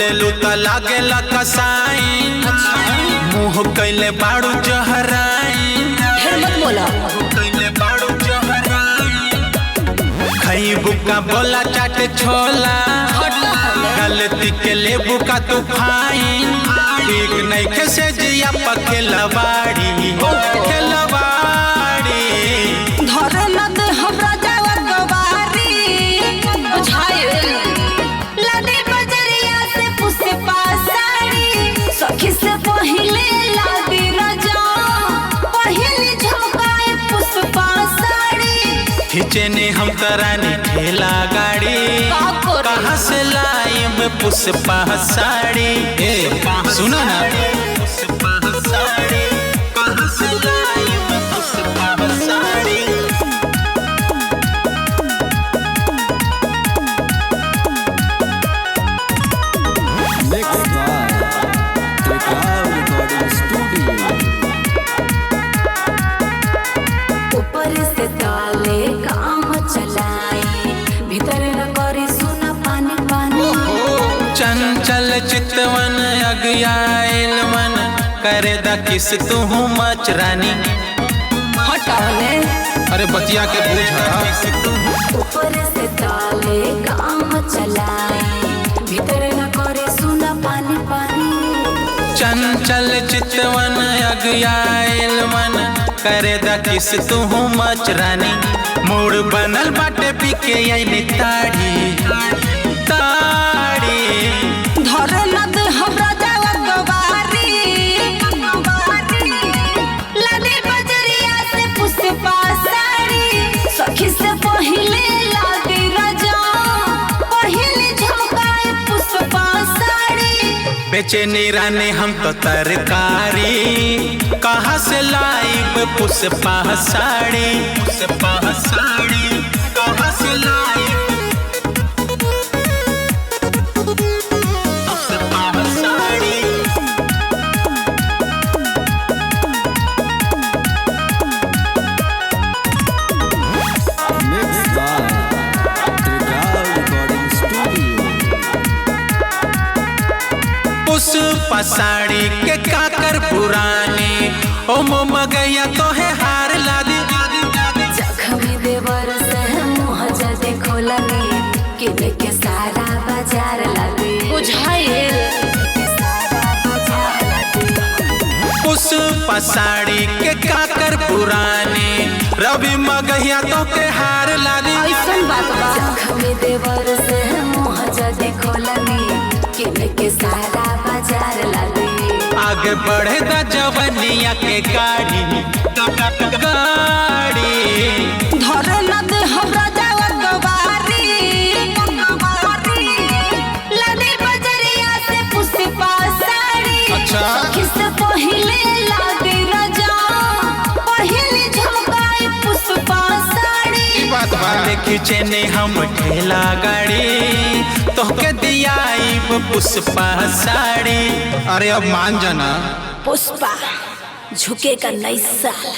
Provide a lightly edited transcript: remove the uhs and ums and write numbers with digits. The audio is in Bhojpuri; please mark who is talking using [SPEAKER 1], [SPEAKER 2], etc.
[SPEAKER 1] बोले लूता लागे ला कसाई मुँह कैले बाड़ू जहराई
[SPEAKER 2] मत बोला
[SPEAKER 1] कैले बाड़ू जहराई खई बुका बोला चाटे छोला गलती के ले बुका तू फाइन ठीक नहीं कैसे जिया पखेला बाड़ी
[SPEAKER 2] धरे न दे हमरा जावा गवारी बुझाए लदे बजरिया से पुसे पासाड़ी सखी से पहिले लादी रजा पहिले झोकाए पुष्पा साड़ी
[SPEAKER 1] खींचे ने हम कराने ठेला गाड़ी कहाँ से लाई में पुष्पा साड़ी सुना ना पुष्पा साड़ी कहाँ से लाई में पुष्पा साड़ी
[SPEAKER 2] ऊपर से ताले काम चलाए भीतर न करे सुना पानी पानी
[SPEAKER 1] चंचल चितवन अगयाइल मन करे दा किस तू मच रानी
[SPEAKER 2] हटाने
[SPEAKER 1] अरे बतिया के बुझा
[SPEAKER 2] ऊपर से ताले काम चलाए भीतर न करे सुना पानी पानी
[SPEAKER 1] चंचल चितवन अगयाइल मन करे दा किस तू मच रानी मूड बनल बाटे पीके आइली ताड़ी
[SPEAKER 2] धरे न दे हमरा जावा गवारी लदे बजरिया से पुष्पा साड़ी सखी से पहिले लादी रजा पहिले झोकाए पुष्पा साड़ी
[SPEAKER 1] बेचैनी रानी हम तो तरकारी कहाँ से लाइब पुष्पा साड़ी कहाँ से लाइब पुष्पा साड़ी पुष्पा साड़ी के काकर पुरानी ओ मगैया तो है हार लादी
[SPEAKER 2] जखमी देवर से मुँह जदे खोलनी किने के सारा बाजार लगे बुझाए
[SPEAKER 1] पुष्पा साड़ी के काकर पुरानी रवि मगैया तो के हार लादी
[SPEAKER 2] ऐसन बात बा जखमी देवर से मुँह जदे खोलनी किने के सारा बाजार लगे
[SPEAKER 1] आगे बढ़े दा जवनिया के गाड़ी
[SPEAKER 2] धरे न दे हमरा जावा गवारी लदे बजरिया से पुष्पा साड़ी सखी से पहिले लादी रजा पहिले झोकाए पुष्पा साड़ी
[SPEAKER 1] बात वाले खींचे ने हम ठेला गाड़ी तो के दियाई पुष्पा साड़ी अरे अब मान जाना
[SPEAKER 2] पुष्पा झुके का नहीं साला।